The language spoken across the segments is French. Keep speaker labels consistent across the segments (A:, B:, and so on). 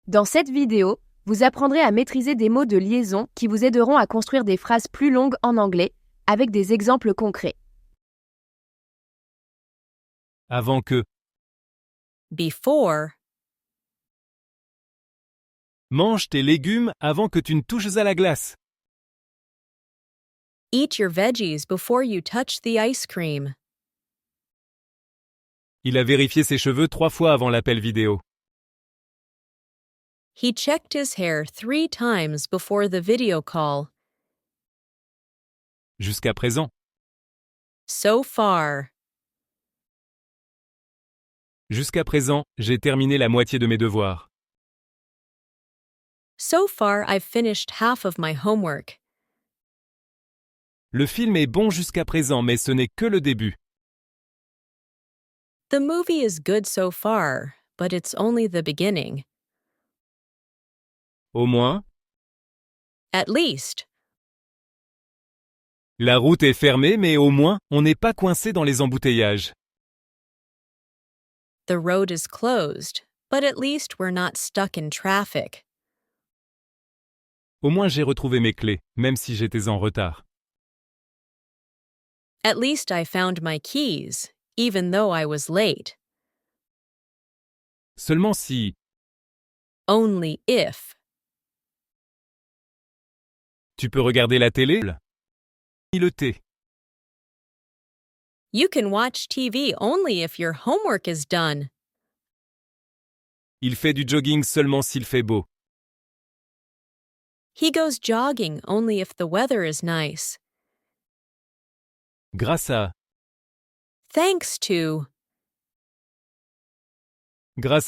A: Dans cette vidéo, vous apprendrez à maîtriser des mots de liaison qui vous aideront à construire des phrases plus longues en anglais, avec des exemples concrets.
B: Avant que.
C: Before.
B: Mange tes légumes avant que tu ne touches à la glace.
C: Eat your veggies before you touch the ice cream.
B: Il a vérifié ses cheveux 3 fois avant l'appel vidéo.
C: He checked his hair 3 times before the video call.
B: Jusqu'à présent.
C: So far.
B: Jusqu'à présent, j'ai terminé la moitié de mes devoirs.
C: So far, I've finished half of my homework.
B: Le film est bon jusqu'à présent, mais ce n'est que le début.
C: The movie is good so far, but it's only the beginning.
B: Au moins,
C: At least.
B: la route est fermée, mais au moins, on n'est pas coincé dans les embouteillages.
C: The road is closed, but at least we're not stuck in traffic.
B: Au moins j'ai retrouvé mes clés, même si j'étais en retard.
C: At least I found my keys, even though I was late.
B: Seulement si,
C: Only if.
B: tu peux regarder la télé, le thé.
C: You can watch TV only if your homework is done.
B: Il fait du jogging seulement s'il fait beau.
C: He goes jogging only if the weather is nice.
B: Grâce à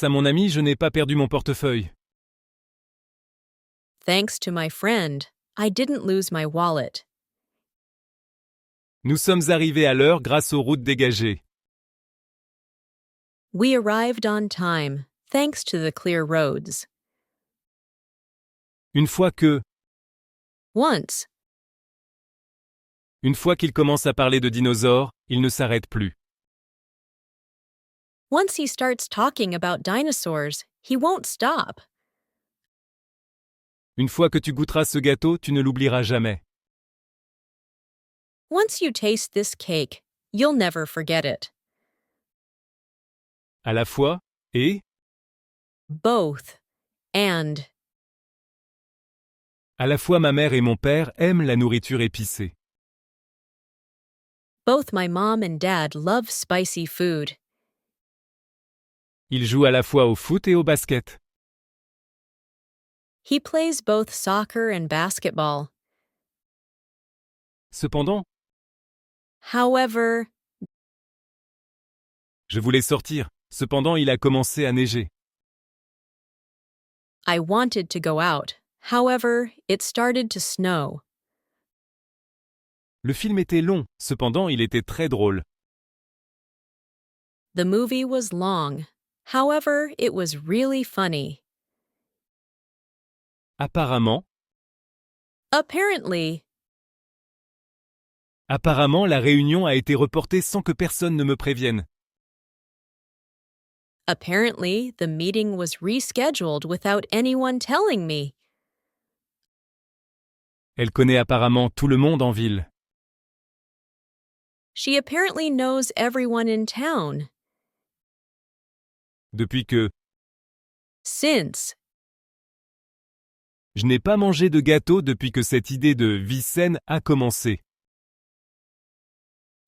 B: mon ami, je n'ai pas perdu mon portefeuille.
C: Thanks to my friend, I didn't lose my wallet.
B: Nous sommes arrivés à l'heure grâce aux routes dégagées.
C: We arrived on time, thanks to the clear roads.
B: Une fois
C: Once,
B: qu'il commence à parler de dinosaures, il ne s'arrête plus.
C: once he starts talking about dinosaurs, he won't stop.
B: Une fois que tu goûteras ce gâteau, tu ne l'oublieras jamais.
C: Once you taste this cake, you'll never forget it.
B: À la fois, et,
C: Both. And.
B: à la fois ma mère et mon père aiment la nourriture épicée.
C: Both my mom and dad love spicy food.
B: Ils jouent à la fois au foot et au basket.
C: He plays both soccer and basketball.
B: Cependant,
C: However,
B: je voulais sortir. Cependant, il a commencé à neiger.
C: I wanted to go out. However, it started to snow.
B: Le film était long. Cependant, il était très drôle.
C: The movie was long. However, it was really funny.
B: Apparemment,
C: Apparently,
B: la réunion a été reportée sans que personne ne me prévienne.
C: apparently, the meeting was rescheduled without anyone telling me.
B: Elle connaît apparemment tout le monde en ville.
C: She apparently knows everyone in town.
B: Depuis que
C: Since
B: je n'ai pas mangé de gâteau depuis que cette idée de vie saine a commencé.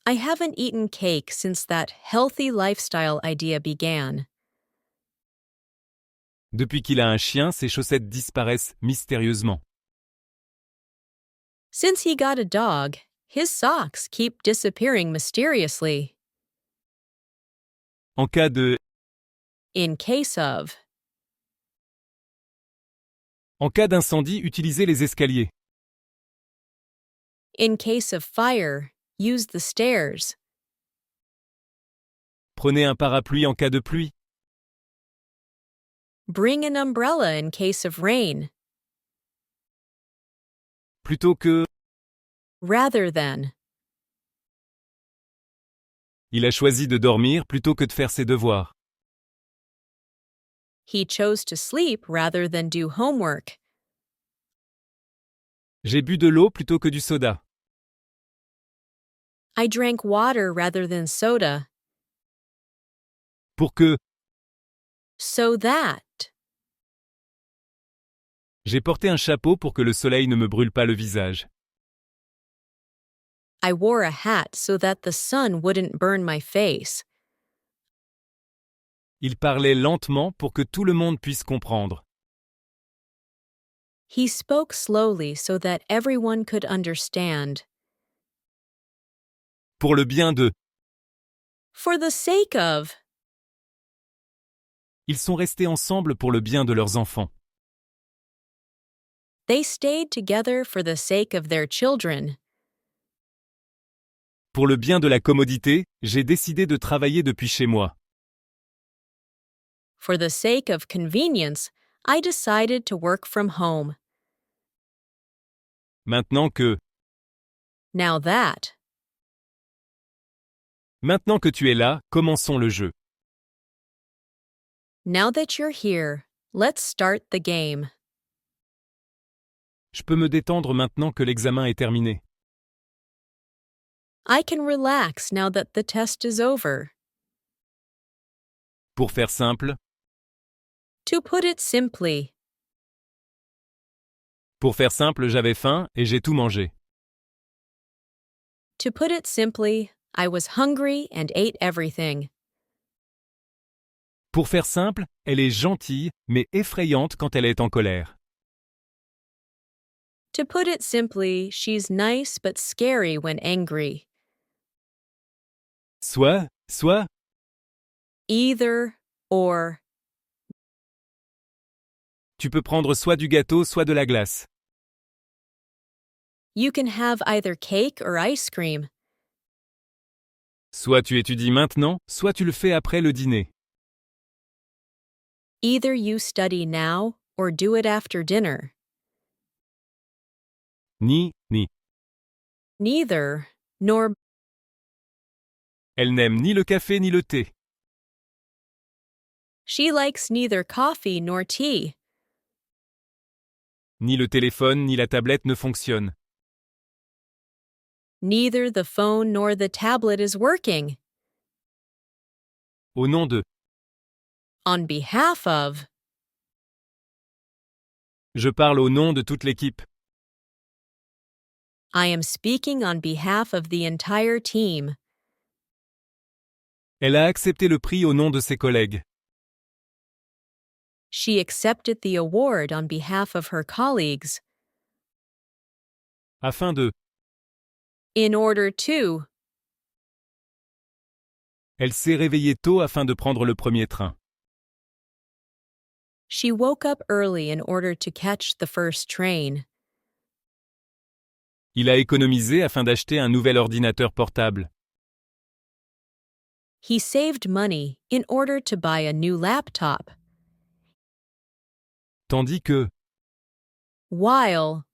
C: I haven't eaten cake since that healthy lifestyle idea began.
B: Depuis qu'il a un chien, ses chaussettes disparaissent mystérieusement.
C: Since he got a dog, his socks keep disappearing mysteriously.
B: En cas de
C: In case of.
B: En cas d'incendie, utilisez les escaliers.
C: In case of fire, use the stairs.
B: Prenez un parapluie en cas de pluie.
C: Bring an umbrella in case of rain.
B: Plutôt que
C: Rather than.
B: il a choisi de dormir plutôt que de faire ses devoirs.
C: He chose to sleep rather than do homework.
B: J'ai bu de l'eau plutôt que du soda.
C: I drank water rather than soda.
B: Pour que,
C: So that.
B: j'ai porté un chapeau pour que le soleil ne me brûle pas le visage.
C: I wore a hat so that the sun wouldn't burn my face.
B: Il parlait lentement pour que tout le monde puisse comprendre.
C: He spoke slowly so that everyone could understand.
B: Pour le bien de.
C: For the sake of.
B: Ils sont restés ensemble pour le bien de leurs enfants.
C: They stayed together for the sake of their children.
B: Pour le bien de la commodité, j'ai décidé de travailler depuis chez moi.
C: For the sake of convenience, I decided to work from home.
B: Maintenant que
C: Now that.
B: Maintenant que tu es là, commençons le jeu.
C: Now that you're here, let's start the game.
B: Je peux me détendre maintenant que l'examen est terminé.
C: I can relax now that the test is over.
B: Pour faire simple,
C: To put it simply,
B: j'avais faim et j'ai tout mangé.
C: To put it simply, I was hungry and ate everything.
B: Pour faire simple, elle est gentille mais effrayante quand elle est en colère.
C: To put it simply, she's nice but scary when angry.
B: Soit,
C: Either, or.
B: tu peux prendre soit du gâteau, soit de la glace.
C: You can have either cake or ice cream.
B: Soit tu étudies maintenant, soit tu le fais après le dîner.
C: Either you study now or do it after dinner.
B: Ni.
C: Neither, nor.
B: Elle n'aime ni le café ni le thé.
C: She likes neither coffee nor tea.
B: Ni le téléphone ni la tablette ne fonctionnent.
C: Neither the phone nor the tablet is working.
B: Au nom de.
C: On behalf of.
B: Je parle au nom de toute l'équipe.
C: I am speaking on behalf of the entire team.
B: Elle a accepté le prix au nom de ses collègues.
C: She accepted the award on behalf of her colleagues.
B: Afin de.
C: In order to.
B: Elle s'est réveillée tôt afin de prendre le premier train.
C: She woke up early in order to catch the first train.
B: Il a économisé afin d'acheter un nouvel ordinateur portable.
C: He saved money in order to buy a new laptop.
B: Tandis que.
C: While.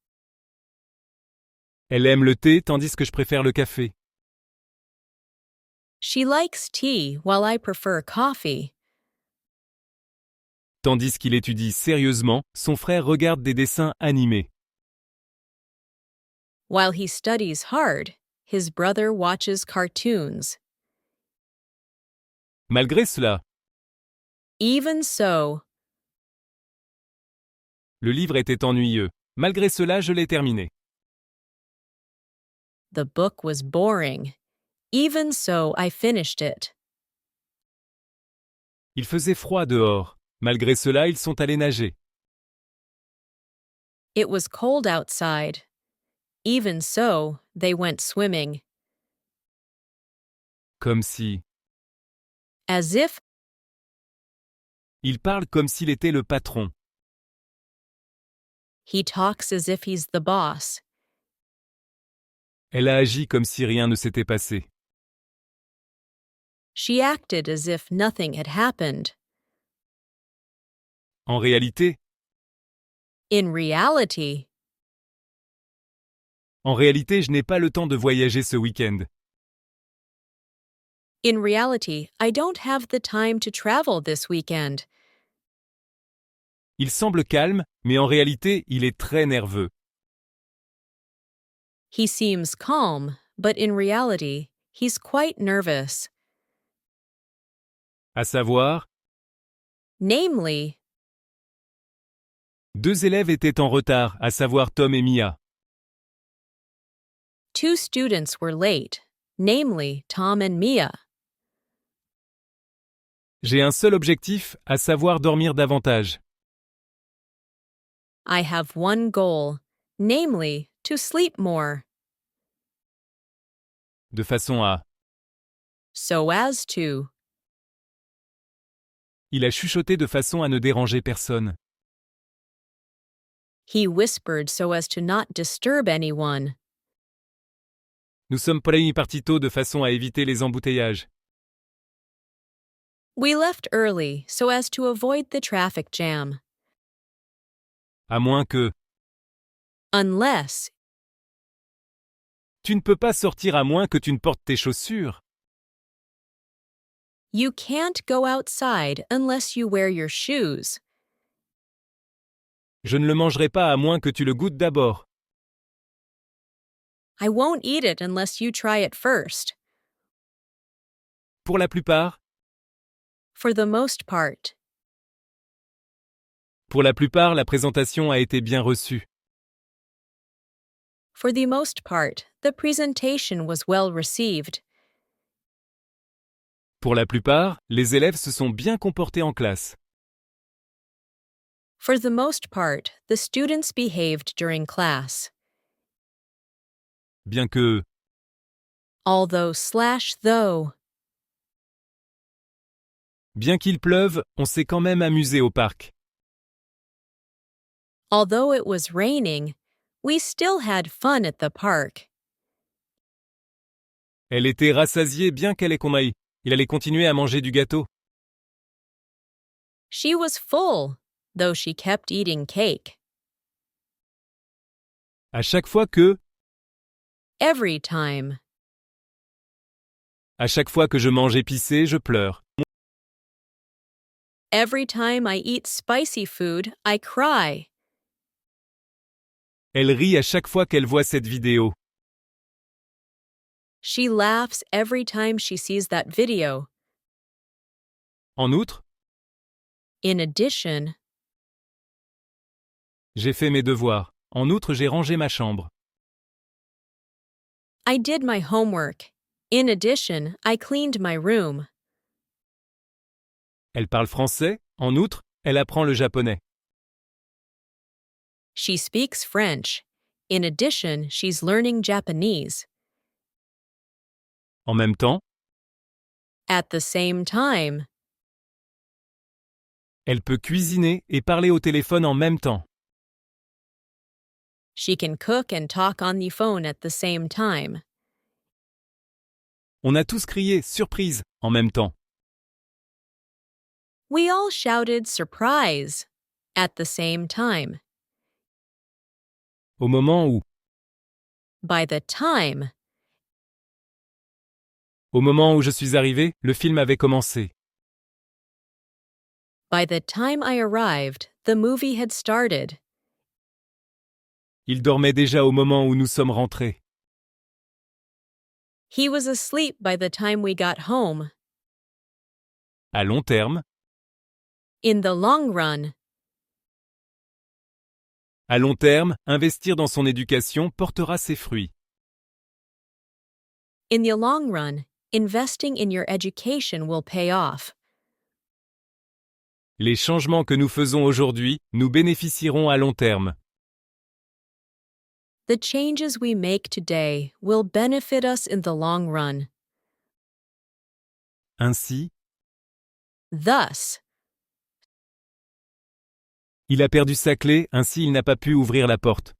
B: Elle aime le thé tandis que je préfère le café.
C: She likes tea while I prefer coffee.
B: Tandis qu'il étudie sérieusement, son frère regarde des dessins animés.
C: While he studies hard, his brother watches cartoons.
B: Malgré cela,
C: Even so,
B: le livre était ennuyeux. Malgré cela, je l'ai terminé.
C: the book was boring. Even so, I finished it.
B: Il faisait froid dehors. Malgré cela, ils sont allés nager.
C: It was cold outside. Even so, they went swimming.
B: Comme si.
C: As if.
B: Il parle comme s'il était le patron.
C: He talks as if he's the boss.
B: Elle a agi comme si rien ne s'était passé.
C: She acted as if nothing had happened.
B: En réalité,
C: In reality,
B: je n'ai pas le temps de voyager ce week-end.
C: I don't have the time to travel this weekend.
B: Il semble calme, mais en réalité, il est très nerveux.
C: He seems calm, but in reality, he's quite nervous.
B: À savoir,
C: Namely,
B: 2 élèves étaient en retard, à savoir Tom et Mia.
C: 2 students were late, namely Tom and Mia.
B: J'ai un seul objectif, à savoir dormir davantage.
C: I have one goal, namely to sleep more,
B: De façon à...
C: so as to.
B: Il a chuchoté de façon à ne déranger personne.
C: He whispered so as to not disturb anyone.
B: Nous sommes partis tôt de façon à éviter les embouteillages.
C: We left early so as to avoid the traffic jam.
B: À moins que...
C: Unless,
B: Tu ne peux pas sortir à moins que tu ne portes tes chaussures.
C: you can't go outside unless you wear your shoes.
B: Je ne le mangerai pas à moins que tu le goûtes d'abord.
C: I won't eat it unless you try it first.
B: Pour la plupart,
C: For the most part.
B: la présentation a été bien reçue.
C: For the most part, the presentation was well received.
B: Pour la plupart, les élèves se sont bien comportés en classe.
C: For the most part, the students behaved during class.
B: Bien que...
C: Although/though.
B: Bien qu'il pleuve, on s'est quand même amusé au parc.
C: Although it was raining, we still had fun at the park.
B: Elle était rassasiée bien qu'elle ait qu'on aille. Il allait continuer à manger du gâteau.
C: She was full, though she kept eating cake.
B: À chaque fois que...
C: Every time.
B: À chaque fois que je mange épicé, je pleure.
C: Every time I eat spicy food, I cry.
B: Elle rit à chaque fois qu'elle voit cette vidéo.
C: She laughs every time she sees that video.
B: En outre,
C: In addition,
B: j'ai fait mes devoirs. En outre, j'ai rangé ma chambre.
C: I did my homework. In addition, I cleaned my room.
B: Elle parle français. En outre, elle apprend le japonais.
C: She speaks French. In addition, she's learning Japanese.
B: En même temps,
C: At the same time,
B: elle peut cuisiner et parler au téléphone en même temps.
C: she can cook and talk on the phone at the same time.
B: On a tous crié « surprise » en même temps.
C: We all shouted surprise at the same time.
B: Au moment où...
C: By the time,
B: Au moment où je suis arrivé, le film avait commencé.
C: by the time I arrived, the movie had started.
B: Il dormait déjà au moment où nous sommes rentrés.
C: He was asleep by the time we got home.
B: À long terme,
C: In the long run,
B: investir dans son éducation portera ses fruits.
C: in the long run, investing in your education will pay off.
B: Les changements que nous faisons aujourd'hui nous bénéficieront à long terme.
C: The changes we make today will benefit us in the long run.
B: Ainsi,
C: Thus,
B: il a perdu sa clé, ainsi il n'a pas pu ouvrir la porte.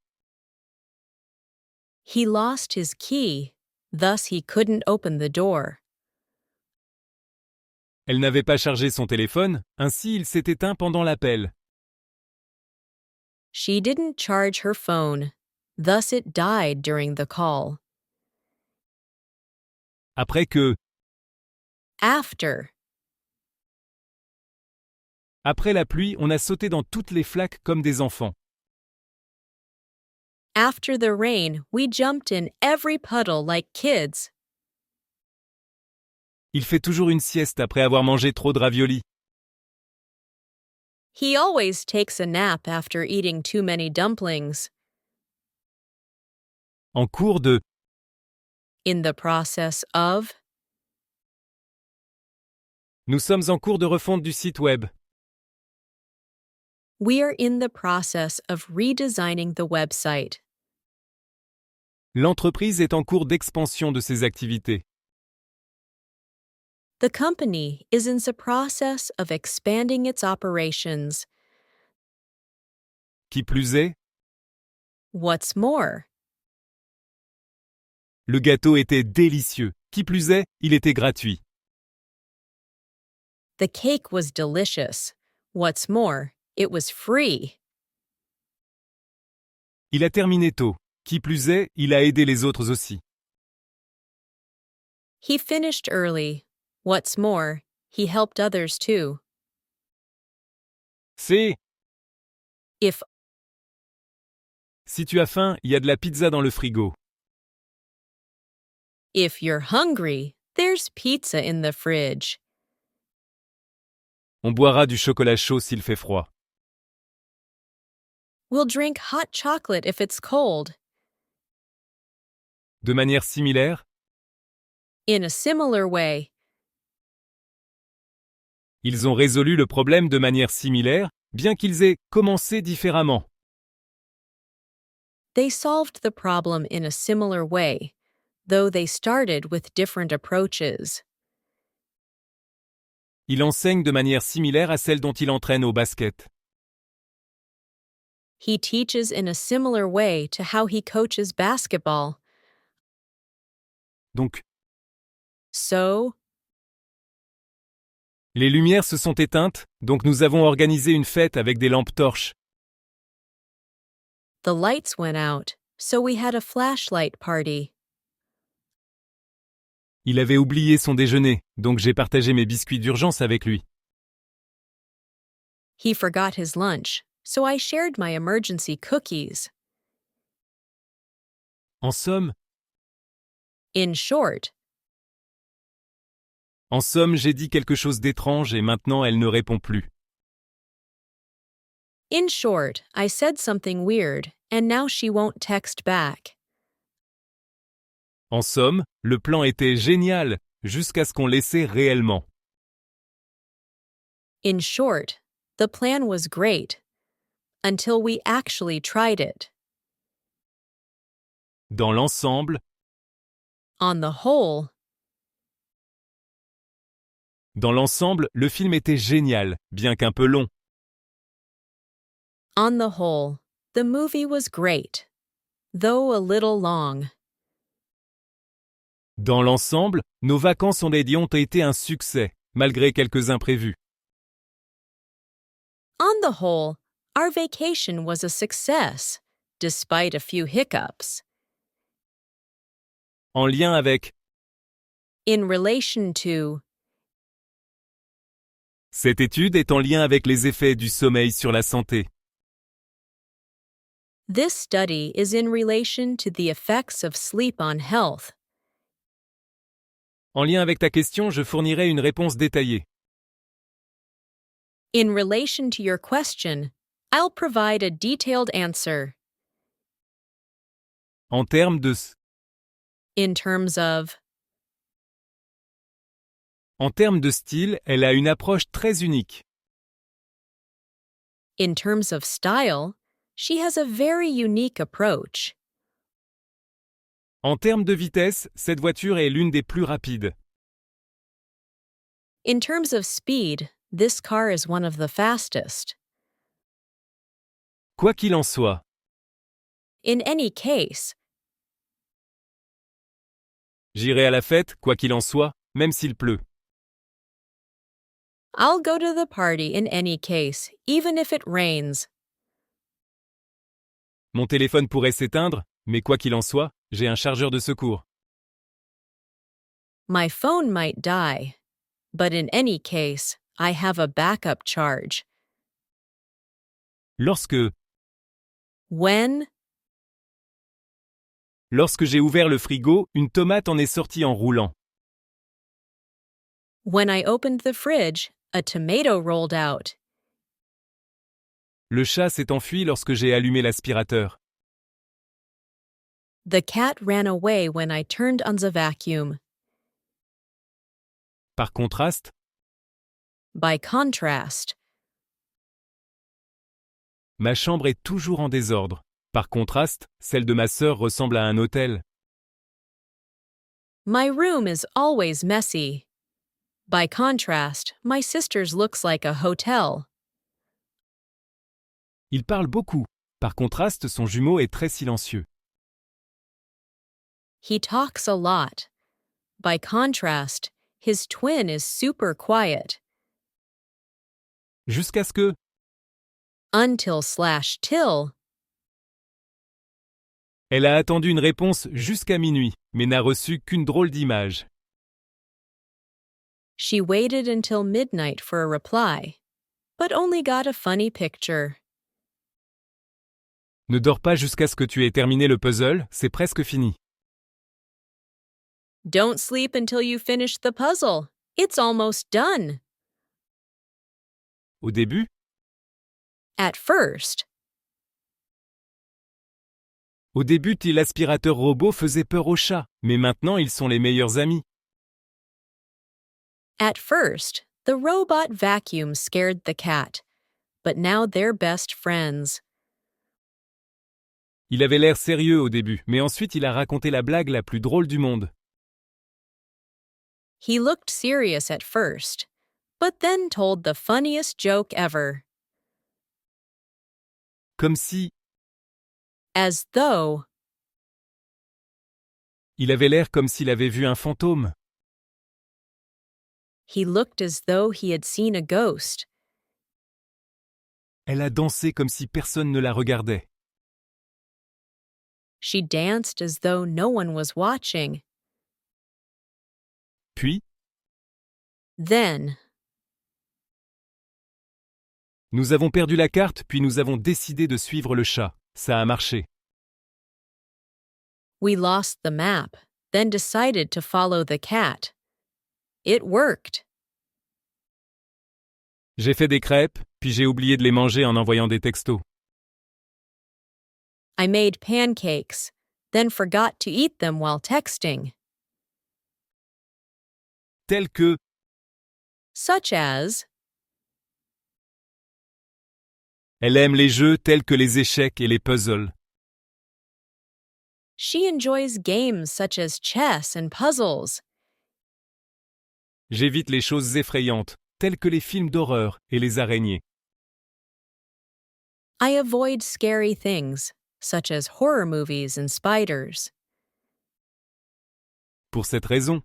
C: he lost his key, thus he couldn't open the door.
B: Elle n'avait pas chargé son téléphone, ainsi il s'est éteint pendant l'appel.
C: She didn't charge her phone, thus it died during the call.
B: Après que...
C: After,
B: Après la pluie, on a sauté dans toutes les flaques comme des enfants.
C: After the rain, we jumped in every puddle like kids.
B: Il fait toujours une sieste après avoir mangé trop de raviolis.
C: He always takes a nap after eating too many dumplings.
B: En cours de,
C: In the process of.
B: nous sommes en cours de refonte du site web.
C: We are in the process of redesigning the website.
B: L'entreprise est en cours d'expansion de ses activités.
C: The company is in the process of expanding its operations.
B: Qui plus est,
C: What's more,
B: le gâteau était délicieux. Qui plus est, il était gratuit.
C: the cake was delicious. What's more, it was free.
B: Il a terminé tôt. Qui plus est, il a aidé les autres aussi.
C: He finished early. What's more, he helped others too.
B: C'est,
C: If
B: si tu as faim, il y a de la pizza dans le frigo.
C: you're hungry, there's pizza in the fridge.
B: On boira du chocolat chaud s'il fait froid.
C: We'll drink hot chocolate if it's cold.
B: De manière similaire,
C: In a similar way,
B: ils ont résolu le problème de manière similaire, bien qu'ils aient commencé différemment.
C: they solved the problem in a similar way, though they started with different approaches.
B: Il enseigne de manière similaire à celle dont il entraîne au basket.
C: He teaches in a similar way to how he coaches basketball.
B: Donc,
C: So,
B: les lumières se sont éteintes, donc nous avons organisé une fête avec des lampes torches.
C: the lights went out, so we had a flashlight party.
B: Il avait oublié son déjeuner, donc j'ai partagé mes biscuits d'urgence avec lui.
C: He forgot his lunch, so I shared my emergency cookies.
B: En somme,
C: In short,
B: j'ai dit quelque chose d'étrange et maintenant elle ne répond plus.
C: I said something weird, and now she won't text back.
B: En somme, le plan était génial, jusqu'à ce qu'on l'essaie réellement.
C: In short, the plan was great, until we actually tried it.
B: Dans l'ensemble,
C: On the whole,
B: le film était génial, bien qu'un peu long.
C: on the whole, the movie was great, though a little long.
B: Dans l'ensemble, nos vacances ont été un succès, malgré quelques imprévus.
C: On the whole, our vacation was a success, despite a few hiccups.
B: En lien avec,
C: In relation to,
B: cette étude est en lien avec les effets du sommeil sur la santé.
C: this study is in relation to the effects of sleep on health.
B: En lien avec ta question, je fournirai une réponse détaillée.
C: In relation to your question, I'll provide a detailed answer.
B: En termes de,
C: In terms of,
B: style, elle a une approche très unique.
C: in terms of style, she has a very unique approach.
B: En termes de vitesse, cette voiture est l'une des plus rapides.
C: In terms of speed, this car is one of the fastest.
B: Quoi qu'il en soit,
C: In any case,
B: j'irai à la fête, quoi qu'il en soit, même s'il pleut.
C: I'll go to the party in any case, even if it rains.
B: Mon téléphone pourrait s'éteindre, mais quoi qu'il en soit, j'ai un chargeur de secours.
C: My phone might die, but in any case, I have a backup charge.
B: Lorsque
C: When
B: j'ai ouvert le frigo, une tomate en est sortie en roulant.
C: I opened the fridge, a tomato rolled out.
B: Le chat s'est enfui lorsque j'ai allumé l'aspirateur.
C: The cat ran away when I turned on the vacuum.
B: Par contraste,
C: By contrast,
B: ma chambre est toujours en désordre. Par contraste, celle de ma sœur ressemble à un hôtel.
C: my room is always messy. By contrast, my sister's looks like a hotel.
B: Il parle beaucoup. Par contraste, son jumeau est très silencieux.
C: He talks a lot. By contrast, his twin is super quiet.
B: Jusqu'à ce que,
C: Until/till,
B: elle a attendu une réponse jusqu'à minuit, mais n'a reçu qu'une drôle d'image.
C: she waited until midnight for a reply, but only got a funny picture.
B: Ne dors pas jusqu'à ce que tu aies terminé le puzzle, c'est presque fini.
C: Don't sleep until you finish the puzzle. It's almost done.
B: Au début,
C: At first,
B: l'aspirateur robot faisait peur aux chats, mais maintenant ils sont les meilleurs amis.
C: the robot vacuum scared the cat, but now they're best friends.
B: Il avait l'air sérieux au début, mais ensuite il a raconté la blague la plus drôle du monde.
C: He looked serious at first, but then told the funniest joke ever.
B: Comme si,
C: As though
B: il avait l'air comme s'il avait vu un fantôme.
C: he looked as though he had seen a ghost.
B: Elle a dansé comme si personne ne la regardait.
C: She danced as though no one was watching.
B: Puis,
C: Then,
B: nous avons perdu la carte, puis nous avons décidé de suivre le chat. Ça a marché.
C: we lost the map, then decided to follow the cat. It worked.
B: J'ai fait des crêpes, puis j'ai oublié de les manger en envoyant des textos.
C: I made pancakes, then forgot to eat them while texting.
B: Tel que,
C: Such as,
B: elle aime les jeux tels que les échecs et les puzzles.
C: she enjoys games such as chess and puzzles.
B: J'évite les choses effrayantes, telles que les films d'horreur et les araignées.
C: I avoid scary things, such as horror movies and spiders.
B: Pour cette raison,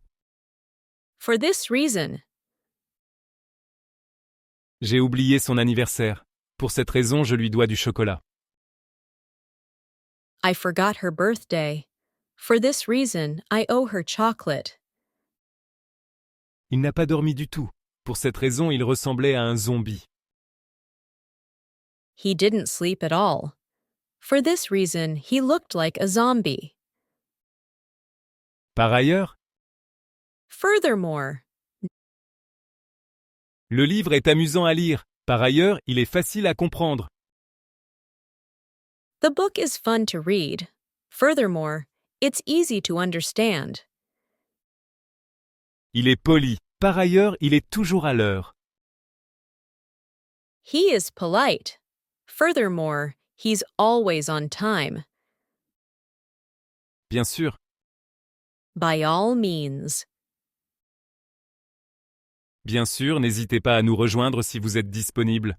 C: For this reason,
B: j'ai oublié son anniversaire. Pour cette raison, je lui dois du chocolat.
C: I forgot her birthday. For this reason, I owe her chocolate.
B: Il n'a pas dormi du tout. Pour cette raison, il ressemblait à un zombie.
C: He didn't sleep at all. For this reason, he looked like a zombie.
B: Par ailleurs,
C: Furthermore,
B: le livre est amusant à lire. Par ailleurs, il est facile à comprendre.
C: the book is fun to read. Furthermore, it's easy to understand.
B: Il est poli. Par ailleurs, il est toujours à l'heure.
C: He is polite. Furthermore, he's always on time.
B: Bien sûr,
C: By all means.
B: bien sûr, n'hésitez pas à nous rejoindre si vous êtes disponible.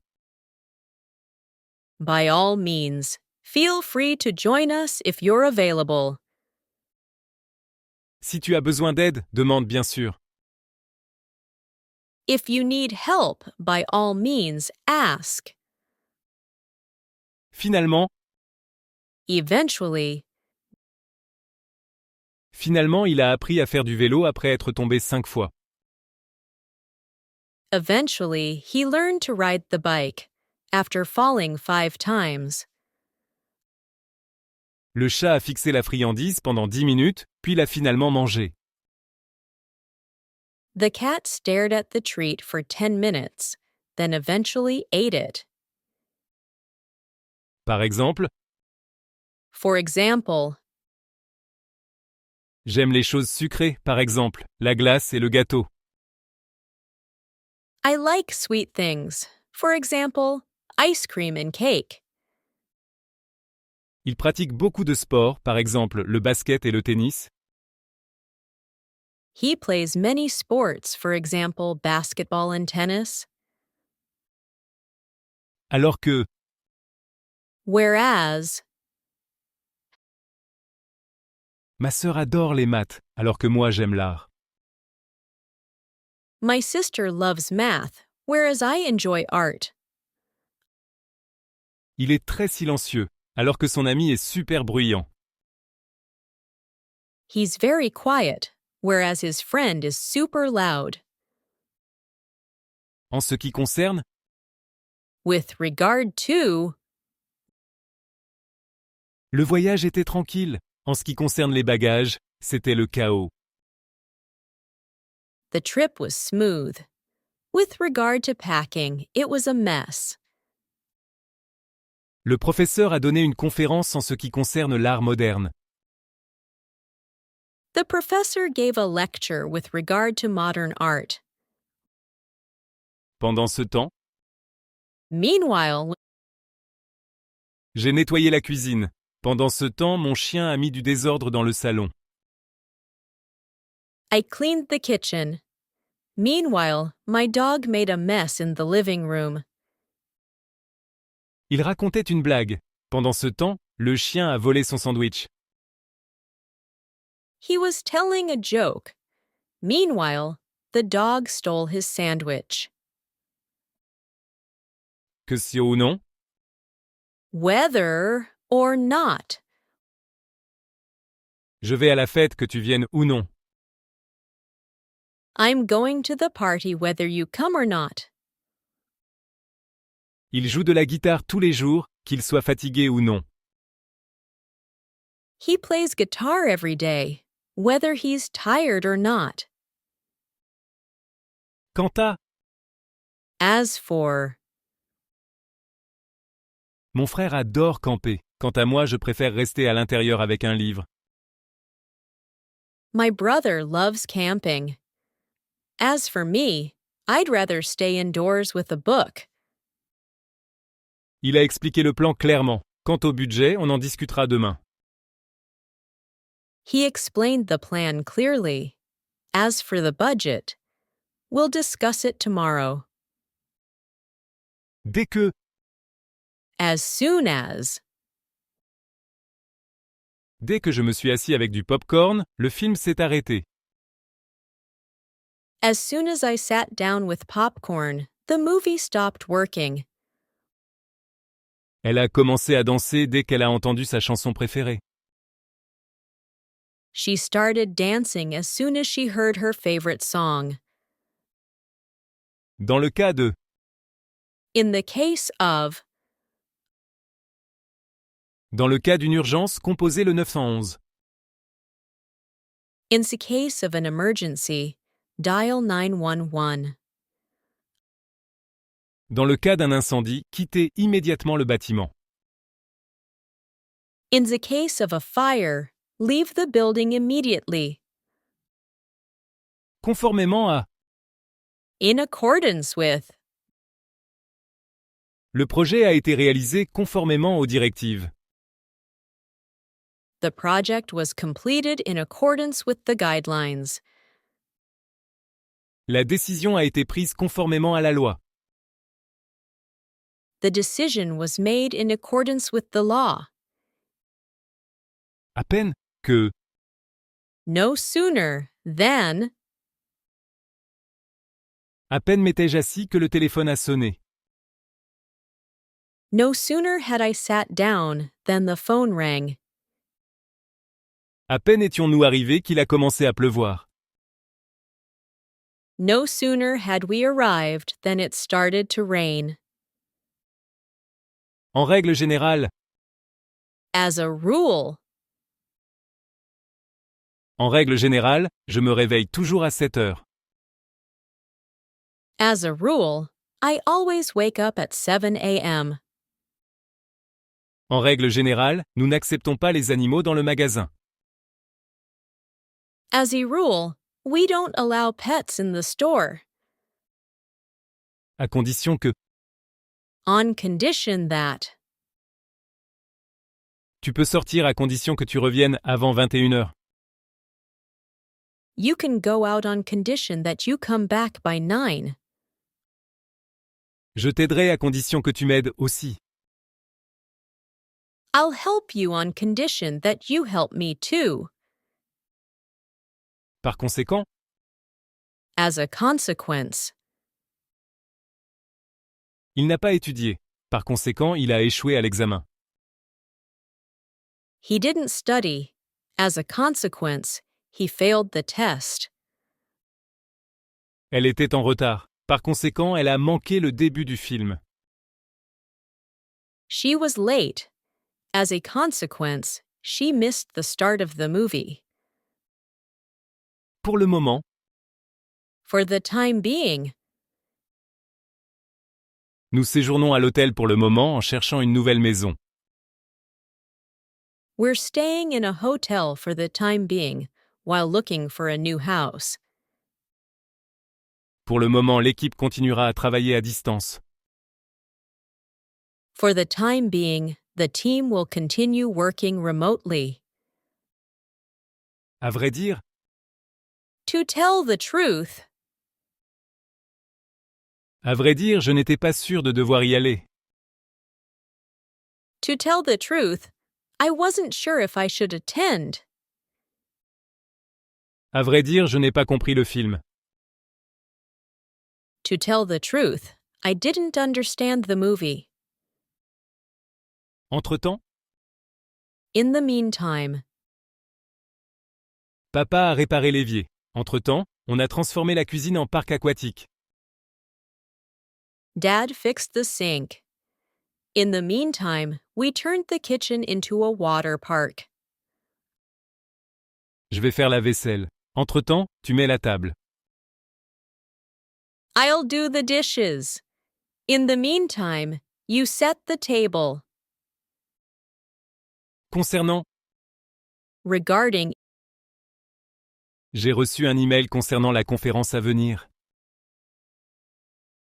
C: By all means. Feel free to join us if you're available.
B: Si tu as besoin d'aide, demande bien sûr.
C: If you need help, by all means, ask.
B: Finalement,
C: Eventually,
B: il a appris à faire du vélo après être tombé 5 fois.
C: he learned to ride the bike after falling 5 times.
B: Le chat a fixé la friandise pendant 10 minutes, puis l'a finalement mangée.
C: The cat stared at the treat for 10 minutes, then eventually ate it.
B: Par exemple,
C: For example,
B: j'aime les choses sucrées, par exemple, la glace et le gâteau.
C: I like sweet things. For example, ice cream and cake.
B: Il pratique beaucoup de sports, par exemple le basket et le tennis.
C: He plays many sports, for example, basketball and tennis.
B: Alors que,
C: Whereas,
B: ma sœur adore les maths, alors que moi j'aime l'art.
C: my sister loves math, whereas I enjoy art.
B: Il est très silencieux, alors que son ami est super bruyant.
C: He's very quiet, whereas his friend is super loud.
B: En ce qui concerne,
C: With regard to,
B: le voyage était tranquille. En ce qui concerne les bagages, c'était le chaos.
C: the trip was smooth. With regard to packing, it was a mess.
B: Le professeur a donné une conférence en ce qui concerne l'art moderne.
C: The professor gave a lecture with regard to modern art.
B: Pendant ce temps,
C: Meanwhile,
B: j'ai nettoyé la cuisine. Pendant ce temps, mon chien a mis du désordre dans le salon.
C: I cleaned the kitchen. Meanwhile, my dog made a mess in the living room.
B: Il racontait une blague. Pendant ce temps, le chien a volé son sandwich.
C: He was telling a joke. Meanwhile, the dog stole his sandwich.
B: Que si ou non,
C: Whether or not.
B: je vais à la fête que tu viennes ou non.
C: I'm going to the party whether you come or not.
B: Il joue de la guitare tous les jours, qu'il soit fatigué ou non.
C: He plays guitar every day, whether he's tired or not.
B: Quant à,
C: As for,
B: mon frère adore camper. Quant à moi, je préfère rester à l'intérieur avec un livre.
C: my brother loves camping. As for me, I'd rather stay indoors with a book.
B: Il a expliqué le plan clairement. Quant au budget, on en discutera demain.
C: He explained the plan clearly. As for the budget, we'll discuss it tomorrow.
B: Dès que,
C: As soon as,
B: dès que je me suis assis avec du pop-corn, le film s'est arrêté.
C: as soon as I sat down with popcorn, the movie stopped working.
B: Elle a commencé à danser dès qu'elle a entendu sa chanson préférée.
C: She started dancing as soon as she heard her favorite song.
B: Dans le cas de,
C: In the case of,
B: dans le cas d'une urgence, composez le 911.
C: in the case of an emergency, dial 911.
B: Dans le cas d'un incendie, quittez immédiatement le bâtiment.
C: In the case of a fire, leave the building immediately.
B: Conformément à,
C: In accordance with,
B: le projet a été réalisé conformément aux directives.
C: the project was completed in accordance with the guidelines.
B: La décision a été prise conformément à la loi.
C: The decision was made in accordance with the law.
B: À peine que,
C: No sooner than,
B: à peine m'étais-je assis que le téléphone a sonné.
C: no sooner had I sat down than the phone rang.
B: À peine étions-nous arrivés qu'il a commencé à pleuvoir.
C: No sooner had we arrived than it started to rain.
B: En règle générale.
C: As a rule.
B: En règle générale, je me réveille toujours à 7 heures.
C: As a rule, I always wake up at 7 a.m.
B: En règle générale, nous n'acceptons pas les animaux dans le magasin.
C: As a rule, we don't allow pets in the store.
B: À condition que.
C: On condition that.
B: Tu peux sortir à condition que tu reviennes avant 21 heures.
C: You can go out on condition that you come back by 9.
B: Je t'aiderai à condition que tu m'aides aussi.
C: I'll help you on condition that you help me too.
B: Par conséquent,
C: As a consequence.
B: il n'a pas étudié. Par conséquent, il a échoué à l'examen.
C: He didn't study. As a consequence, he failed the test.
B: Elle était en retard. Par conséquent, elle a manqué le début du film.
C: She was late. As a consequence, she missed the start of the movie.
B: Pour le moment,
C: For the time being,
B: nous séjournons à l'hôtel pour le moment en cherchant une nouvelle maison.
C: we're staying in a hotel for the time being while looking for a new house.
B: Pour le moment, l'équipe continuera à travailler à distance.
C: For the time being, the team will continue working remotely.
B: À vrai dire,
C: To tell the truth,
B: je n'étais pas sûr de devoir y aller.
C: to tell the truth, I wasn't sure if I should attend.
B: À vrai dire, je n'ai pas compris le film.
C: To tell the truth, I didn't understand the movie.
B: Entre-temps,
C: In the meantime,
B: papa a réparé l'évier. Entre-temps, on a transformé la cuisine en parc aquatique.
C: Dad fixed the sink. In the meantime, we turned the kitchen into a water park.
B: Je vais faire la vaisselle. Entre-temps, tu mets la table.
C: I'll do the dishes. In the meantime, you set the table.
B: Concernant,
C: Regarding,
B: j'ai reçu un email concernant la conférence à venir.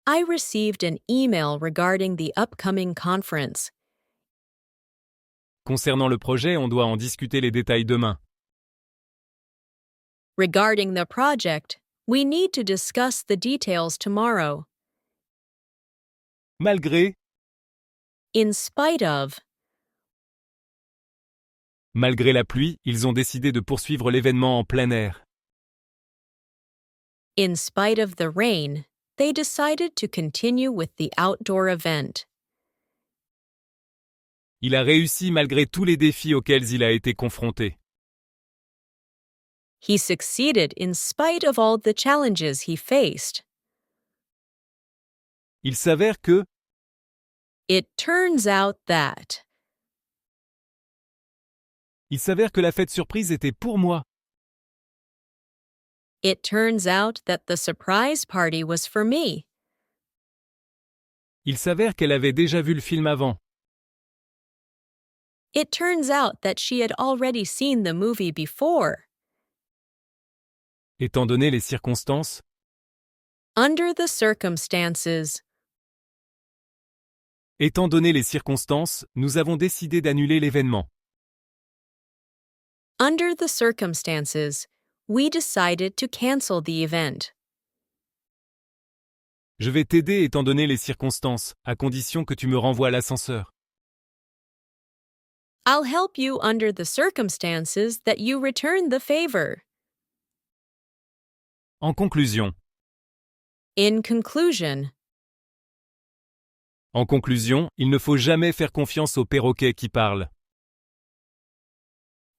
C: I received an email regarding the upcoming conference.
B: Concernant le projet, on doit en discuter les détails demain.
C: Regarding the project, we need to discuss the details tomorrow.
B: Malgré
C: In spite of,
B: la pluie, ils ont décidé de poursuivre l'événement en plein air.
C: in spite of the rain, they decided to continue with the outdoor event.
B: Il a réussi malgré tous les défis auxquels il a été confronté.
C: He succeeded in spite of all the challenges he faced.
B: Il s'avère que
C: It turns out that
B: la fête surprise était pour moi.
C: It turns out that the surprise party was for me.
B: Il s'avère qu'elle avait déjà vu le film avant.
C: It turns out that she had already seen the movie before.
B: Étant donné les circonstances,
C: Under the circumstances,
B: nous avons décidé d'annuler l'événement.
C: under the circumstances, we decided to cancel the event.
B: Je vais t'aider étant donné les circonstances, à condition que tu me renvoies l'ascenseur.
C: I'll help you under the circumstances that you return the favor.
B: En conclusion,
C: In conclusion,
B: il ne faut jamais faire confiance aux perroquets qui parlent.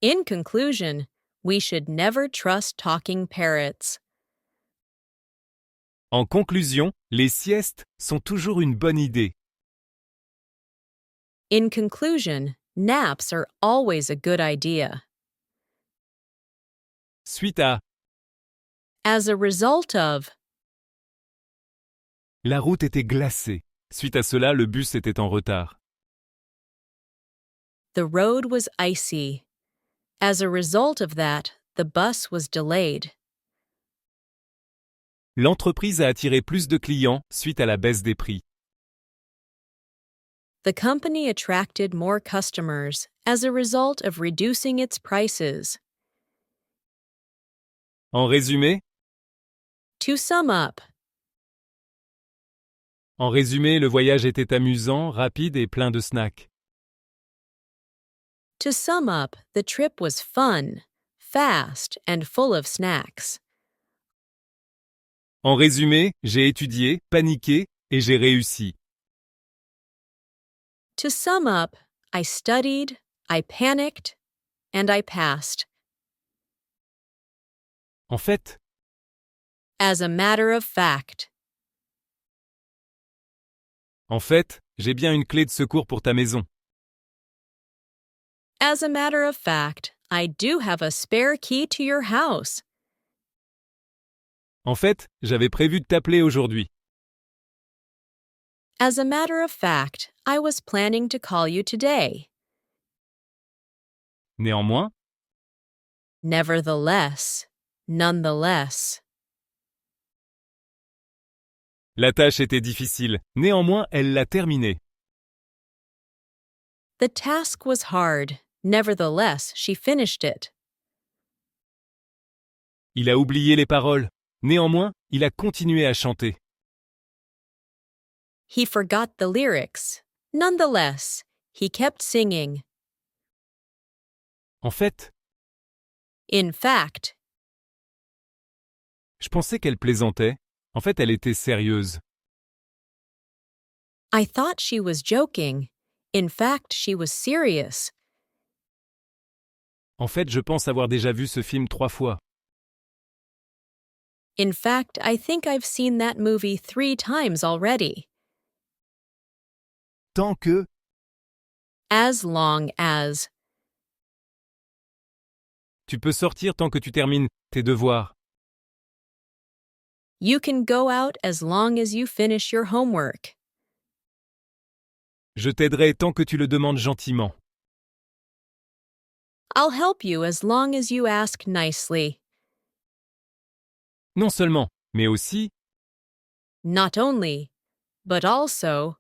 C: In conclusion, we should never trust talking parrots.
B: En conclusion, les siestes sont toujours une bonne idée.
C: In conclusion, naps are always a good idea.
B: Suite à
C: As a result of,
B: la route était glacée. Suite à cela, le bus était en retard.
C: the road was icy. As a result of that, the bus was delayed.
B: L'entreprise a attiré plus de clients suite à la baisse des prix.
C: The company attracted more customers as a result of reducing its prices.
B: En résumé,
C: To sum up,
B: le voyage était amusant, rapide et plein de snacks.
C: to sum up, the trip was fun, fast, and full of snacks.
B: En résumé, j'ai étudié, paniqué et j'ai réussi.
C: To sum up, I studied, I panicked, and I passed.
B: En fait,
C: As a matter of fact,
B: j'ai bien une clé de secours pour ta maison.
C: as a matter of fact, I do have a spare key to your house.
B: En fait, j'avais prévu de t'appeler aujourd'hui.
C: As a matter of fact, I was planning to call you today.
B: Néanmoins,
C: Nevertheless, nonetheless.
B: la tâche était difficile. Néanmoins, elle l'a terminée.
C: The task was hard. Nevertheless, she finished it.
B: Il a oublié les paroles. Néanmoins, il a continué à chanter.
C: He forgot the lyrics. Nonetheless, he kept singing.
B: En fait,
C: In fact,
B: je pensais qu'elle plaisantait. En fait, elle était sérieuse.
C: I thought she was joking. In fact, she was serious.
B: En fait, je pense avoir déjà vu ce film 3 fois.
C: In fact, I think I've seen that movie 3 times already.
B: Tant que,
C: As long as.
B: tu peux sortir tant que tu termines tes devoirs.
C: You can go out as long as you finish your homework.
B: Je t'aiderai tant que tu le demandes gentiment.
C: I'll help you as long as you ask nicely.
B: Non seulement, mais aussi,
C: Not only, but also.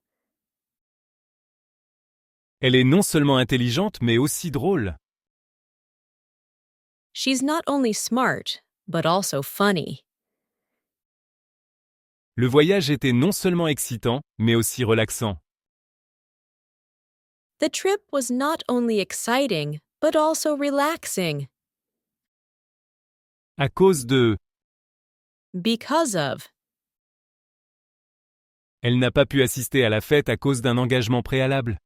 B: elle est non seulement intelligente, mais aussi drôle.
C: She's not only smart, but also funny.
B: Le voyage était non seulement excitant, mais aussi relaxant.
C: The trip was not only exciting, but also relaxing.
B: À cause de,
C: Because of.
B: elle n'a pas pu assister à la fête à cause d'un engagement préalable.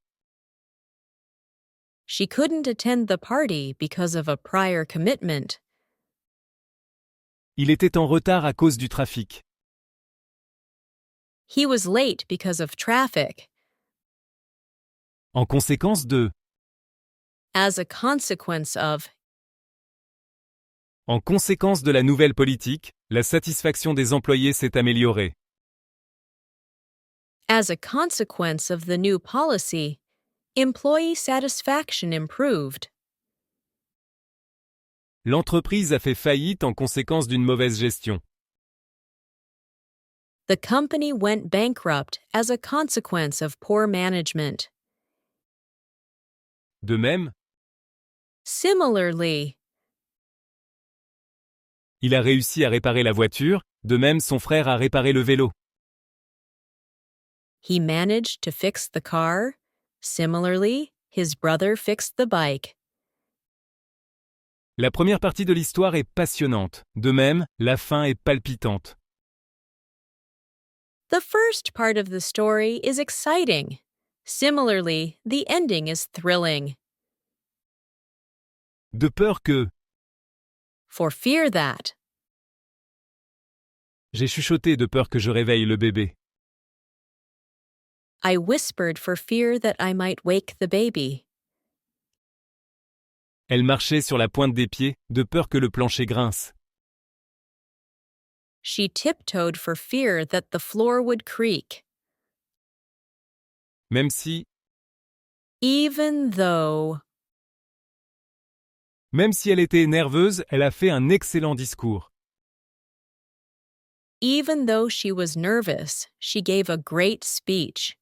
C: She couldn't attend the party because of a prior commitment.
B: Il était en retard à cause du trafic.
C: He was late because of traffic.
B: En conséquence de,
C: As a consequence of.
B: en conséquence de la nouvelle politique, la satisfaction des employés s'est améliorée.
C: As a consequence of the new policy, employee satisfaction improved.
B: L'entreprise a fait faillite en conséquence d'une mauvaise gestion.
C: The company went bankrupt as a consequence of poor management.
B: De même,
C: Similarly,
B: il a réussi à réparer la voiture, de même son frère a réparé le vélo.
C: he managed to fix the car. Similarly, his brother fixed the bike.
B: La première partie de l'histoire est passionnante. De même, la fin est palpitante.
C: The first part of the story is exciting. Similarly, the ending is thrilling.
B: De peur que,
C: For fear that.
B: j'ai chuchoté de peur que je réveille le bébé.
C: I whispered for fear that I might wake the baby.
B: Elle marchait sur la pointe des pieds, de peur que le plancher grince.
C: She tiptoed for fear that the floor would creak.
B: Même si
C: Even though
B: elle était nerveuse, elle a fait un excellent discours.
C: Even though she was nervous, she gave a great speech.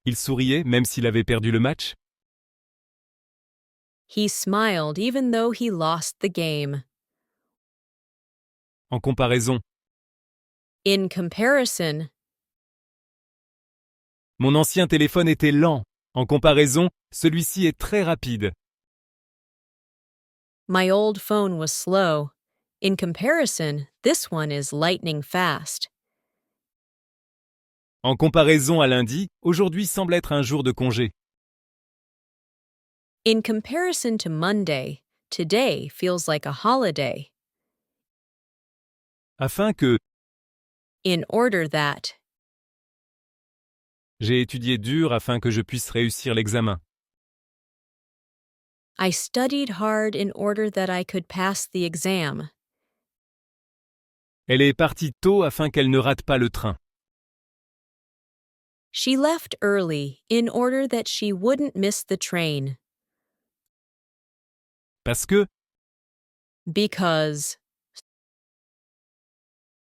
B: Il souriait même s'il avait perdu le match.
C: He smiled even though he lost the game.
B: En comparaison,
C: In comparison,
B: mon ancien téléphone était lent. En comparaison, celui-ci est très rapide.
C: my old phone was slow. In comparison, this one is lightning fast.
B: En comparaison à lundi, aujourd'hui semble être un jour de congé.
C: In comparison to Monday, today feels like a holiday.
B: Afin que
C: In order that,
B: j'ai étudié dur afin que je puisse réussir l'examen.
C: I studied hard in order that I could pass the exam.
B: Elle est partie tôt afin qu'elle ne rate pas le train.
C: She left early in order that she wouldn't miss the train.
B: Parce que
C: Because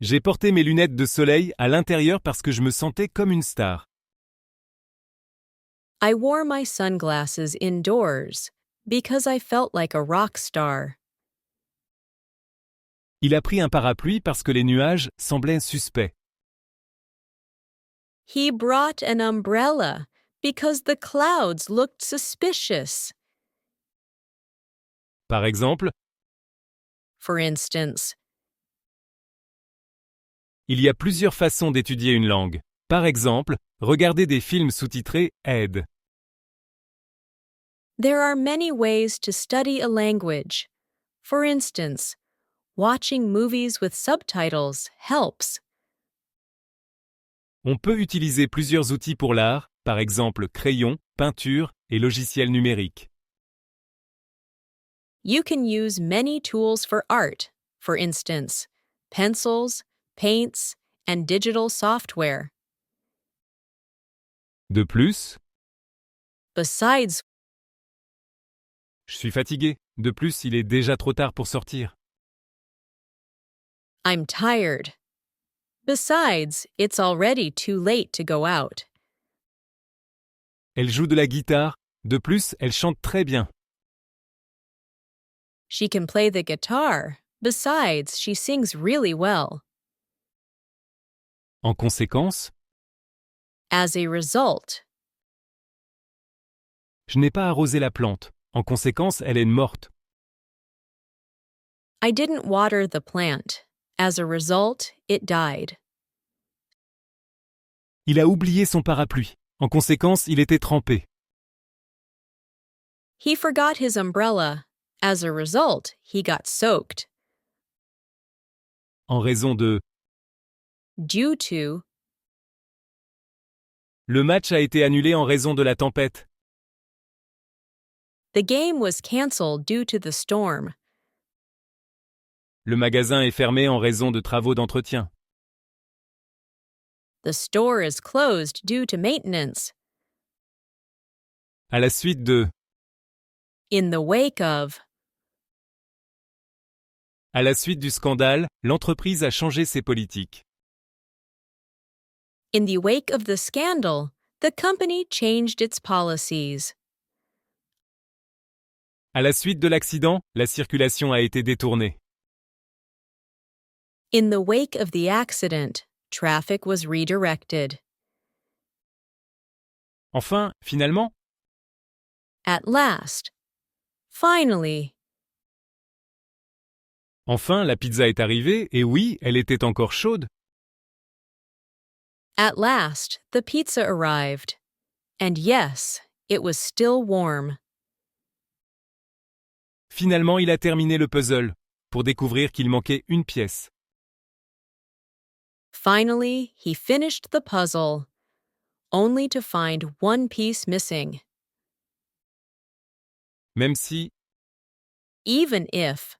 B: j'ai porté mes lunettes de soleil à l'intérieur parce que je me sentais comme une star.
C: I wore my sunglasses indoors because I felt like a rock star.
B: Il a pris un parapluie parce que les nuages semblaient suspects.
C: He brought an umbrella because the clouds looked suspicious.
B: Par exemple,
C: For instance,
B: il y a plusieurs façons d'étudier une langue. Par exemple, regarder des films sous-titrés aide.
C: there are many ways to study a language. For instance, watching movies with subtitles helps.
B: On peut utiliser plusieurs outils pour l'art, par exemple crayon, peinture et logiciels numériques.
C: You can use many tools for art, for instance, pencils, paints, and digital software.
B: De plus,
C: Besides,
B: je suis fatigué. De plus, il est déjà trop tard pour sortir.
C: I'm tired. Besides, it's already too late to go out.
B: Elle joue de la guitare. De plus, elle chante très bien.
C: She can play the guitar. Besides, she sings really well.
B: En conséquence,
C: As a result,
B: je n'ai pas arrosé la plante. En conséquence, elle est morte.
C: I didn't water the plant. As a result, it died.
B: Il a oublié son parapluie. En conséquence, il était trempé.
C: He forgot his umbrella. As a result, he got soaked.
B: En raison de
C: Due to,
B: le match a été annulé en raison de la tempête.
C: the game was cancelled due to the storm.
B: Le magasin est fermé en raison de travaux d'entretien.
C: The store is closed due to maintenance.
B: À la suite de
C: In the wake of,
B: À la suite du scandale, l'entreprise a changé ses politiques.
C: in the wake of the scandal, the company changed its policies.
B: À la suite de l'accident, la circulation a été détournée.
C: In the wake of the accident, traffic was redirected.
B: Enfin, finalement,
C: At last. Finally.
B: enfin, la pizza est arrivée et oui, elle était encore chaude.
C: At last, the pizza arrived. And yes, it was still warm.
B: Finalement, il a terminé le puzzle pour découvrir qu'il manquait une pièce.
C: Finally, he finished the puzzle only to find one piece missing.
B: Même si,
C: Even if.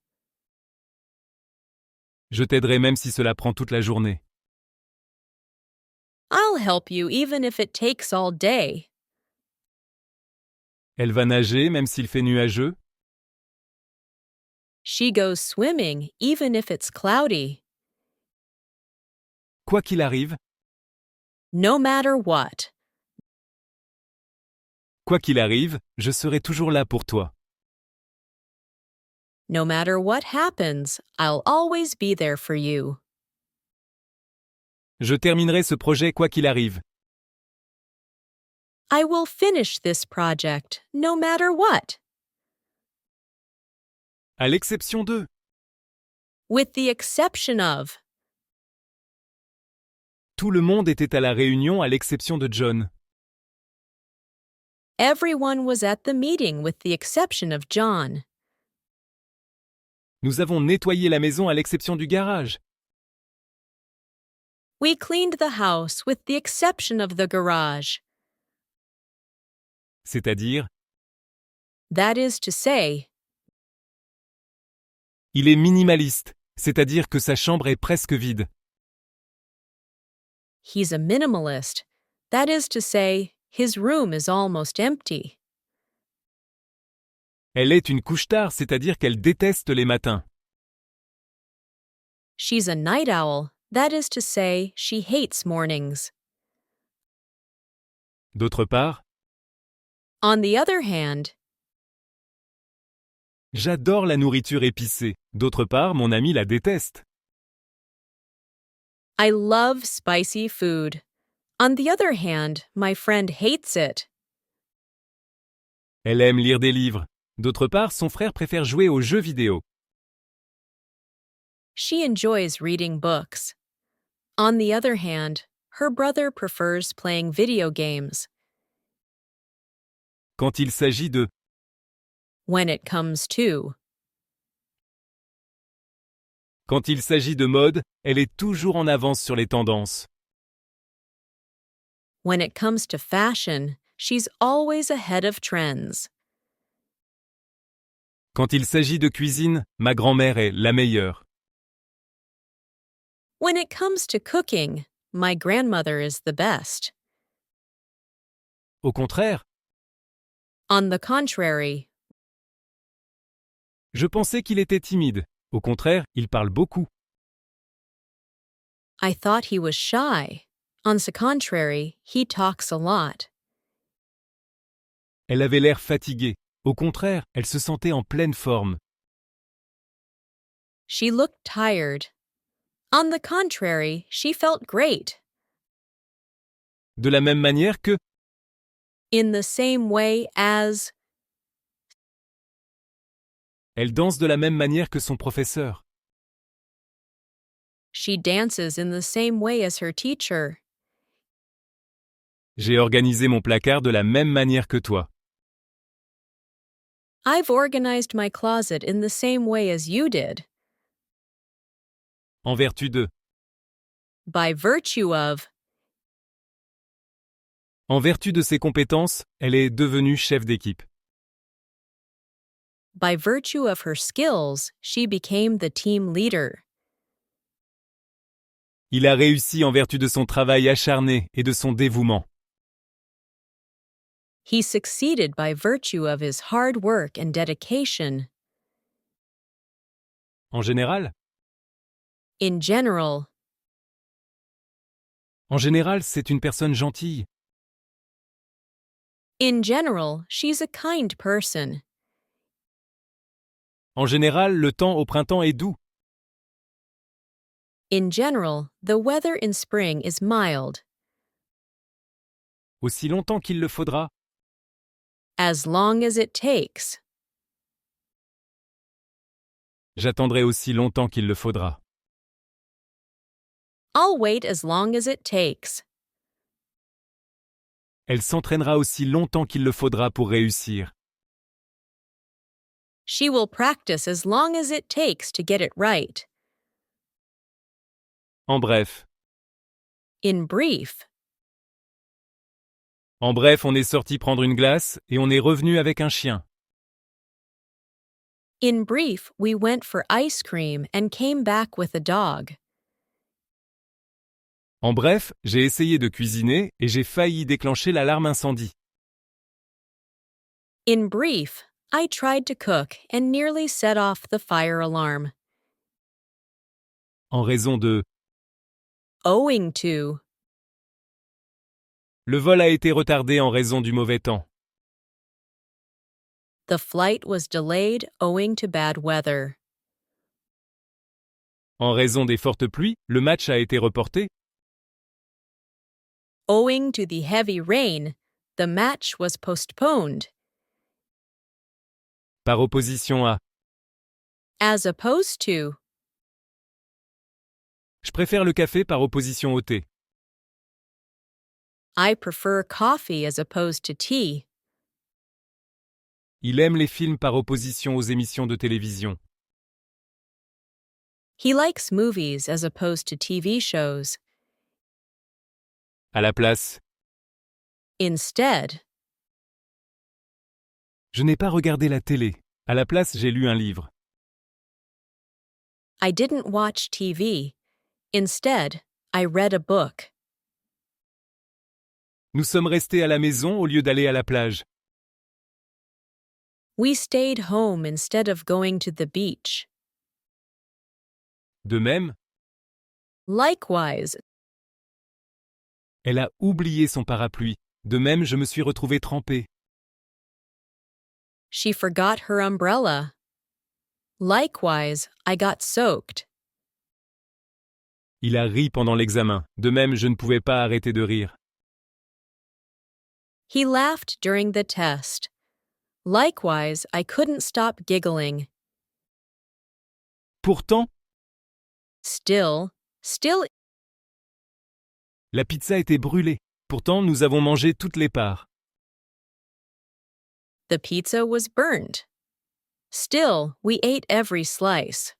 B: je t'aiderai même si cela prend toute la journée.
C: I'll help you even if it takes all day.
B: Elle va nager même s'il fait nuageux.
C: She goes swimming even if it's cloudy.
B: Quoi qu'il arrive,
C: No matter what.
B: quoi qu'il arrive, je serai toujours là pour toi.
C: No matter what happens, I'll always be there for you.
B: Je terminerai ce projet quoi qu'il arrive.
C: I will finish this project, no matter what.
B: À l'exception de.
C: With the exception of.
B: Tout le monde était à la réunion à l'exception de John.
C: Everyone was at the meeting with the exception of John.
B: Nous avons nettoyé la maison à l'exception du garage.
C: We cleaned the house with the exception of the garage.
B: C'est-à-dire,
C: That is to say,
B: il est minimaliste, c'est-à-dire que sa chambre est presque vide.
C: he's a minimalist. That is to say, his room is almost empty.
B: Elle est une couche-tard, c'est-à-dire qu'elle déteste les matins.
C: She's a night owl. That is to say, she hates mornings.
B: D'autre part,
C: On the other hand,
B: j'adore la nourriture épicée. D'autre part, mon ami la déteste.
C: I love spicy food. On the other hand, my friend hates it.
B: Elle aime lire des livres. D'autre part, son frère préfère jouer aux jeux vidéo.
C: She enjoys reading books. On the other hand, her brother prefers playing video games.
B: Quand il s'agit de.
C: When it comes to.
B: Quand il s'agit de mode, elle est toujours en avance sur les tendances.
C: When it comes to fashion, she's always ahead of trends.
B: Quand il s'agit de cuisine, ma grand-mère est la meilleure.
C: When it comes to cooking, my grandmother is the best.
B: Au contraire,
C: On the contrary,
B: je pensais qu'il était timide. Au contraire, il parle beaucoup.
C: I thought he was shy. On the contrary, he talks a lot.
B: Elle avait l'air fatiguée. Au contraire, elle se sentait en pleine forme.
C: She looked tired. On the contrary, she felt great.
B: De la même manière que.
C: In the same way as.
B: Elle danse de la même manière que son professeur.
C: She dances in the same way as her teacher.
B: J'ai organisé mon placard de la même manière que toi.
C: I've organized my closet in the same way as you did.
B: En vertu de.
C: By virtue of.
B: En vertu de ses compétences, elle est devenue chef d'équipe.
C: By virtue of her skills, she became the team leader.
B: Il a réussi en vertu de son travail acharné et de son dévouement.
C: He succeeded by virtue of his hard work and dedication.
B: En général,
C: In general,
B: c'est une personne gentille.
C: in general, she's a kind person.
B: En général, le temps au printemps est doux.
C: In general, the weather in spring is mild.
B: Aussi longtemps qu'il le faudra.
C: As long as it takes.
B: J'attendrai aussi longtemps qu'il le faudra.
C: I'll wait as long as it takes.
B: Elle s'entraînera aussi longtemps qu'il le faudra pour réussir.
C: She will practice as long as it takes to get it right.
B: En bref,
C: In brief,
B: En bref, on est sorti prendre une glace et on est revenu avec un chien.
C: In brief, we went for ice cream and came back with a dog.
B: En bref, j'ai essayé de cuisiner et j'ai failli déclencher l'alarme incendie.
C: In brief, I tried to cook and nearly set off the fire alarm.
B: En raison de
C: Owing to.
B: le vol a été retardé en raison du mauvais temps.
C: The flight was delayed owing to bad weather.
B: En raison des fortes pluies, le match a été reporté.
C: Owing to the heavy rain, the match was postponed.
B: Par opposition à
C: As opposed to.
B: je préfère le café par opposition au thé.
C: I prefer coffee as opposed to tea.
B: Il aime les films par opposition aux émissions de télévision.
C: He likes movies as opposed to TV shows.
B: À la place,
C: Instead,
B: je n'ai pas regardé la télé. À la place, j'ai lu un livre.
C: I didn't watch TV. Instead, I read a book.
B: Nous sommes restés à la maison au lieu d'aller à la plage.
C: We stayed home instead of going to the beach.
B: De même,
C: Likewise,
B: elle a oublié son parapluie. De même, je me suis retrouvé trempé.
C: she forgot her umbrella. Likewise, I got soaked.
B: Il a ri pendant l'examen. De même, je ne pouvais pas arrêter de rire.
C: He laughed during the test. Likewise, I couldn't stop giggling.
B: Pourtant,
C: Still,
B: la pizza était brûlée. Pourtant, nous avons mangé toutes les parts.
C: the pizza was burnt. Still, we ate every slice.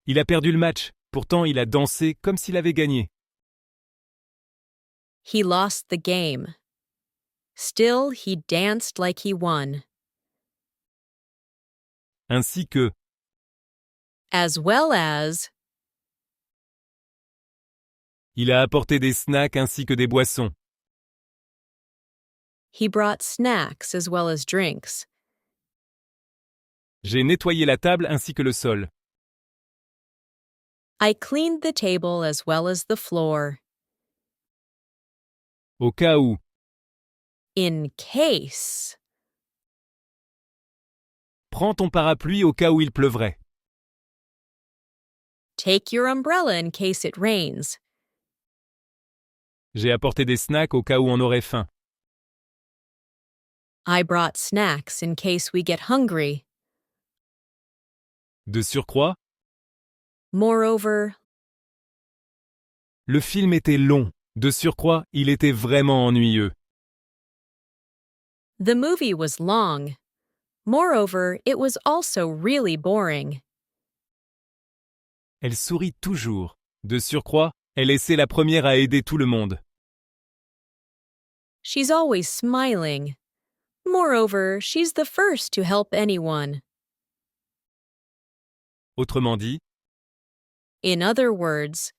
B: Il a perdu le match. Pourtant, il a dansé comme s'il avait gagné.
C: He lost the game. Still, he danced like he won.
B: Ainsi que,
C: As well as,
B: il a apporté des snacks ainsi que des boissons.
C: he brought snacks as well as drinks.
B: J'ai nettoyé la table ainsi que le sol.
C: I cleaned the table as well as the floor.
B: Au cas où,
C: In case.
B: prends ton parapluie au cas où il pleuvrait.
C: Take your umbrella in case it rains.
B: J'ai apporté des snacks au cas où on aurait faim.
C: I brought snacks in case we get hungry.
B: De surcroît,
C: Moreover,
B: le film était long. De surcroît, il était vraiment ennuyeux.
C: the movie was long. Moreover, it was also really boring.
B: Elle sourit toujours. De surcroît, elle essaie la première à aider tout le monde.
C: She's always smiling. Moreover, she's the first to help anyone.
B: Autrement dit,
C: In other words,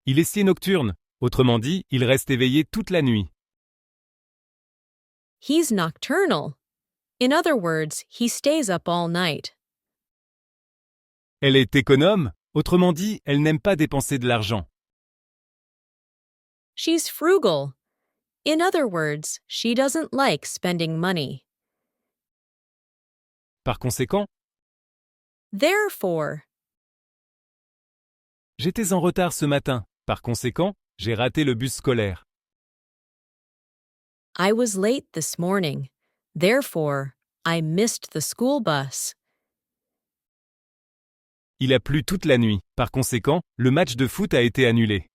B: il est si nocturne. Autrement dit, il reste éveillé toute la nuit.
C: he's nocturnal. In other words, he stays up all night.
B: Elle est économe. Autrement dit, elle n'aime pas dépenser de l'argent.
C: She's frugal. In other words, she doesn't like spending money.
B: Par conséquent,
C: Therefore,
B: j'étais en retard ce matin. Par conséquent, j'ai raté le bus scolaire.
C: I was late this morning. Therefore, I missed the school bus.
B: Il a plu toute la nuit. Par conséquent, le match de foot a été annulé.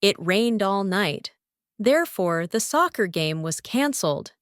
C: It rained all night. Therefore, the soccer game was cancelled.